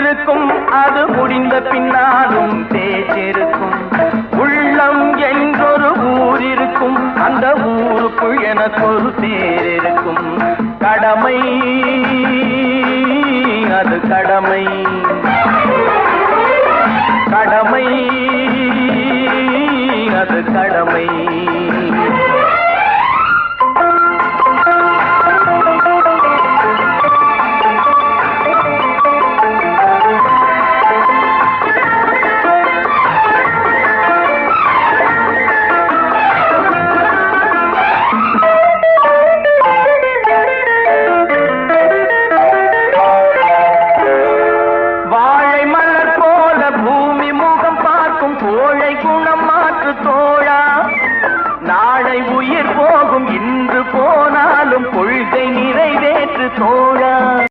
இருக்கும், அது முடிந்த பின்னாலும் பேச்சிருக்கும். உள்ளம் என்றொரு ஊர் இருக்கும், அந்த ஊருக்குள் எனக்கு ஒரு பேர் இருக்கும். கடமை, அது கடமை, கடமை, அது கடமை. கோழை குணம் மாற்று தோழா, நாளை உயிர் போகும், இன்று போனாலும் கொள்கை நிறைவேற்று தோழா.